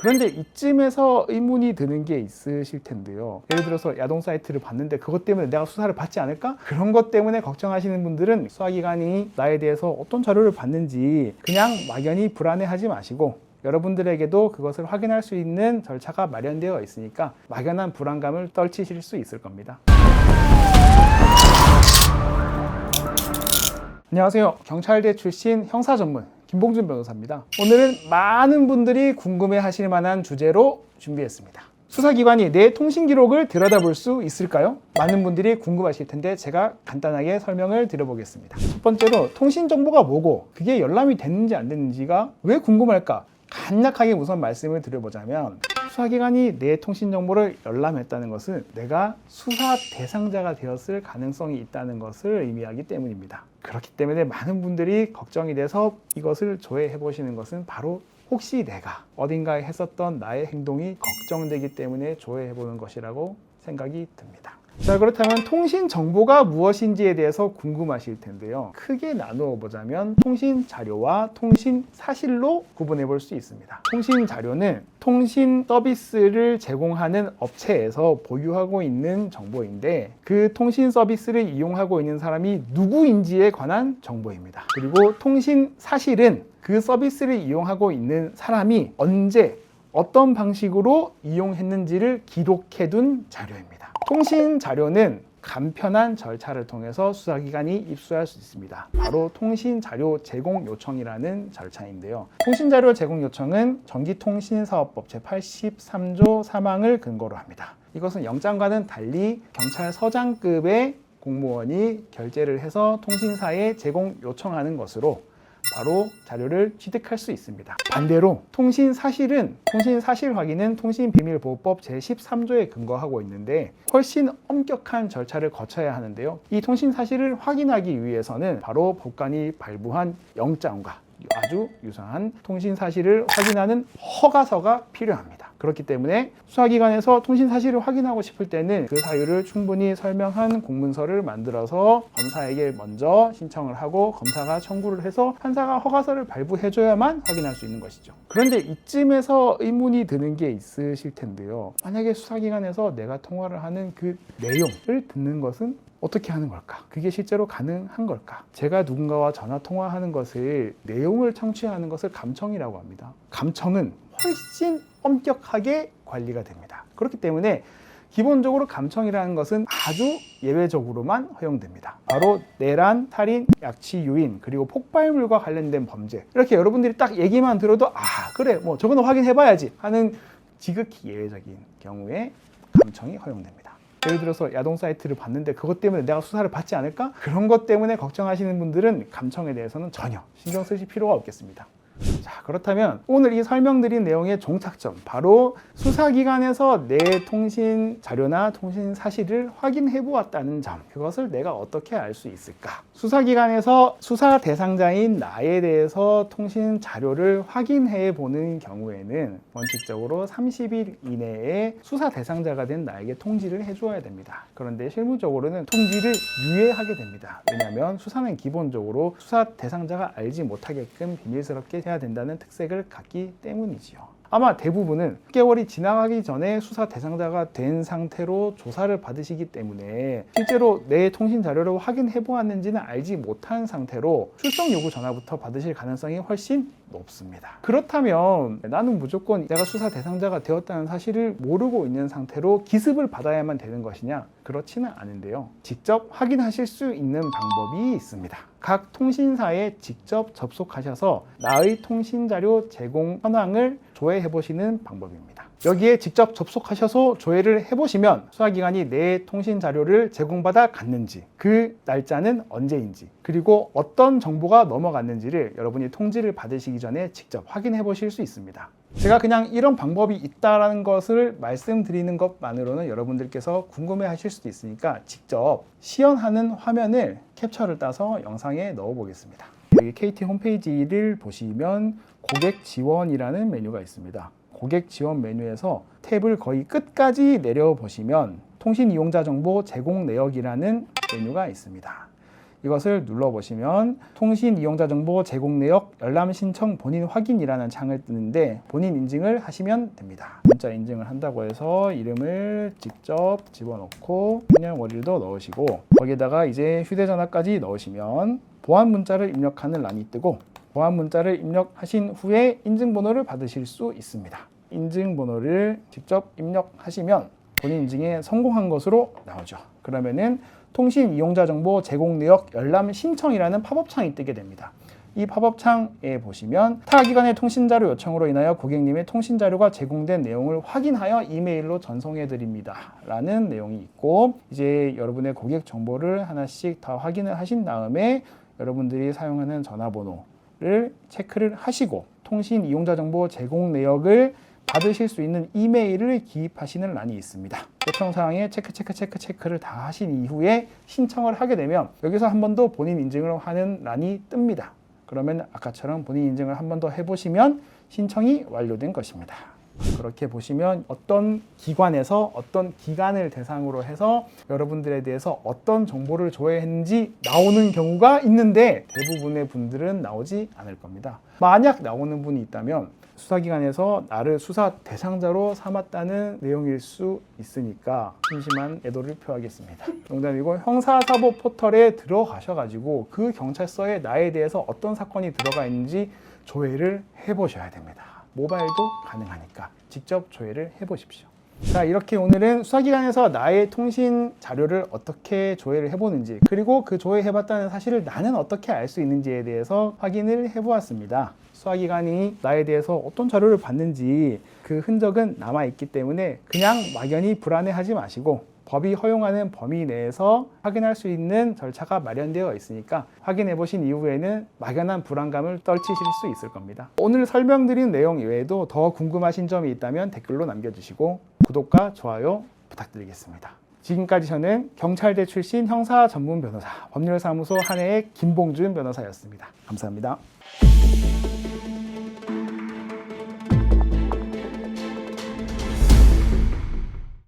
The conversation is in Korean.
그런데 이쯤에서 의문이 드는 게 있으실 텐데요. 예를 들어서 야동 사이트를 봤는데 그것 때문에 내가 수사를 받지 않을까? 그런 것 때문에 걱정하시는 분들은 수사기관이 나에 대해서 어떤 자료를 받는지 그냥 막연히 불안해하지 마시고, 여러분들에게도 그것을 확인할 수 있는 절차가 마련되어 있으니까 막연한 불안감을 떨치실 수 있을 겁니다. 안녕하세요. 경찰대 출신 형사 전문 김봉준 변호사입니다. 오늘은 많은 분들이 궁금해 하실 만한 주제로 준비했습니다. 수사기관이 내 통신 기록을 들여다볼 수 있을까요? 많은 분들이 궁금하실 텐데 제가 간단하게 설명을 드려보겠습니다. 첫 번째로 통신 정보가 뭐고 그게 열람이 됐는지 안 됐는지가 왜 궁금할까? 간략하게 우선 말씀을 드려보자면, 수사기관이 내 통신 정보를 열람했다는 것은 내가 수사 대상자가 되었을 가능성이 있다는 것을 의미하기 때문입니다. 그렇기 때문에 많은 분들이 걱정이 돼서 이것을 조회해 보시는 것은 바로 혹시 내가 어딘가에 했었던 나의 행동이 걱정되기 때문에 조회해 보는 것이라고 생각이 듭니다. 자, 그렇다면 통신 정보가 무엇인지에 대해서 궁금하실 텐데요. 크게 나누어 보자면 통신 자료와 통신 사실로 구분해 볼 수 있습니다. 통신 자료는 통신 서비스를 제공하는 업체에서 보유하고 있는 정보인데, 그 통신 서비스를 이용하고 있는 사람이 누구인지에 관한 정보입니다. 그리고 통신 사실은 그 서비스를 이용하고 있는 사람이 언제 어떤 방식으로 이용했는지를 기록해둔 자료입니다. 통신 자료는 간편한 절차를 통해서 수사기관이 입수할 수 있습니다. 바로 통신자료 제공 요청이라는 절차인데요. 통신자료 제공 요청은 전기통신사업법 제83조 3항을 근거로 합니다. 이것은 영장과는 달리 경찰서장급의 공무원이 결재를 해서 통신사에 제공 요청하는 것으로 바로 자료를 취득할 수 있습니다. 반대로 통신 사실은, 통신 사실 확인은 통신비밀보호법 제13조에 근거하고 있는데 훨씬 엄격한 절차를 거쳐야 하는데요. 이 통신 사실을 확인하기 위해서는 바로 법관이 발부한 영장과 아주 유사한 통신 사실을 확인하는 허가서가 필요합니다. 그렇기 때문에 수사기관에서 통신 사실을 확인하고 싶을 때는 그 사유를 충분히 설명한 공문서를 만들어서 검사에게 먼저 신청을 하고 검사가 청구를 해서 판사가 허가서를 발부해줘야만 확인할 수 있는 것이죠. 그런데 이쯤에서 의문이 드는 게 있으실 텐데요. 만약에 수사기관에서 내가 통화를 하는 그 내용을 듣는 것은 어떻게 하는 걸까? 그게 실제로 가능한 걸까? 제가 누군가와 전화 통화하는 것을, 내용을 청취하는 것을 감청이라고 합니다. 감청은 훨씬 엄격하게 관리가 됩니다. 그렇기 때문에 기본적으로 감청이라는 것은 아주 예외적으로만 허용됩니다. 바로 내란, 살인, 약취, 유인, 그리고 폭발물과 관련된 범죄, 이렇게 여러분들이 딱 얘기만 들어도 그래, 뭐 저거는 확인해봐야지 하는 지극히 예외적인 경우에 감청이 허용됩니다. 예를 들어서 야동 사이트를 봤는데 그것 때문에 내가 수사를 받지 않을까? 그런 것 때문에 걱정하시는 분들은 감청에 대해서는 전혀 신경 쓰실 필요가 없겠습니다. 자, 그렇다면 오늘 이 설명드린 내용의 종착점, 바로 수사기관에서 내 통신 자료나 통신 사실을 확인해 보았다는 점, 그것을 내가 어떻게 알 수 있을까? 수사기관에서 수사 대상자인 나에 대해서 통신 자료를 확인해 보는 경우에는 원칙적으로 30일 이내에 수사 대상자가 된 나에게 통지를 해줘야 됩니다. 그런데 실무적으로는 통지를 유예하게 됩니다. 왜냐하면 수사는 기본적으로 수사 대상자가 알지 못하게끔 비밀스럽게 해야 된다는 특색을 갖기 때문이지요. 아마 대부분은 6개월이 지나가기 전에 수사 대상자가 된 상태로 조사를 받으시기 때문에 실제로 내 통신 자료를 확인해 보았는지는 알지 못한 상태로 출석 요구 전화부터 받으실 가능성이 훨씬 높습니다. 그렇다면 나는 무조건 내가 수사 대상자가 되었다는 사실을 모르고 있는 상태로 기습을 받아야만 되는 것이냐? 그렇지는 않은데요. 직접 확인하실 수 있는 방법이 있습니다. 각 통신사에 직접 접속하셔서 나의 통신자료 제공 현황을 조회해 보시는 방법입니다. 여기에 직접 접속하셔서 조회를 해보시면 수사기관이 내 통신 자료를 제공받아 갔는지, 그 날짜는 언제인지, 그리고 어떤 정보가 넘어갔는지를 여러분이 통지를 받으시기 전에 직접 확인해 보실 수 있습니다. 제가 그냥 이런 방법이 있다는 것을 말씀드리는 것만으로는 여러분들께서 궁금해 하실 수도 있으니까 직접 시연하는 화면을 캡처를 따서 영상에 넣어 보겠습니다. 여기 KT 홈페이지를 보시면 고객 지원이라는 메뉴가 있습니다. 고객 지원 메뉴에서 탭을 거의 끝까지 내려보시면 통신 이용자 정보 제공 내역이라는 메뉴가 있습니다. 이것을 눌러보시면 통신 이용자 정보 제공 내역 열람 신청 본인 확인이라는 창을 뜨는데 본인 인증을 하시면 됩니다. 문자 인증을 한다고 해서 이름을 직접 집어넣고 생년월일도 넣으시고 거기에다가 이제 휴대전화까지 넣으시면 보안 문자를 입력하는 란이 뜨고 보안 문자를 입력하신 후에 인증번호를 받으실 수 있습니다. 인증번호를 직접 입력하시면 본인 인증에 성공한 것으로 나오죠. 그러면은 통신 이용자 정보 제공 내역 열람 신청이라는 팝업창이 뜨게 됩니다. 이 팝업창에 보시면 타 기관의 통신자료 요청으로 인하여 고객님의 통신자료가 제공된 내용을 확인하여 이메일로 전송해 드립니다 라는 내용이 있고, 이제 여러분의 고객 정보를 하나씩 다 확인을 하신 다음에 여러분들이 사용하는 전화번호를 체크를 하시고 통신 이용자 정보 제공 내역을 받으실 수 있는 이메일을 기입하시는 란이 있습니다. 요청사항에 체크를 다 하신 이후에 신청을 하게 되면 여기서 한 번 더 본인 인증을 하는 란이 뜹니다. 그러면 아까처럼 본인 인증을 한 번 더 해보시면 신청이 완료된 것입니다. 그렇게 보시면 어떤 기관에서 어떤 기관을 대상으로 해서 여러분들에 대해서 어떤 정보를 줘야 했는지 나오는 경우가 있는데 대부분의 분들은 나오지 않을 겁니다. 만약 나오는 분이 있다면 수사기관에서 나를 수사 대상자로 삼았다는 내용일 수 있으니까 심심한 애도를 표하겠습니다. 농담이고 형사사법 포털에 들어가셔가지고 그 경찰서에 나에 대해서 어떤 사건이 들어가 있는지 조회를 해보셔야 됩니다. 모바일도 가능하니까 직접 조회를 해보십시오. 자, 이렇게 오늘은 수사기관에서 나의 통신 자료를 어떻게 조회를 해보는지, 그리고 그 조회해봤다는 사실을 나는 어떻게 알 수 있는지에 대해서 확인을 해보았습니다. 수사기관이 나에 대해서 어떤 자료를 받는지 그 흔적은 남아있기 때문에 그냥 막연히 불안해하지 마시고 법이 허용하는 범위 내에서 확인할 수 있는 절차가 마련되어 있으니까 확인해 보신 이후에는 막연한 불안감을 떨치실 수 있을 겁니다. 오늘 설명드린 내용 이외에도 더 궁금하신 점이 있다면 댓글로 남겨주시고 구독과 좋아요 부탁드리겠습니다. 지금까지 저는 경찰대 출신 형사 전문 변호사 법률사무소 한해의 김봉준 변호사였습니다. 감사합니다.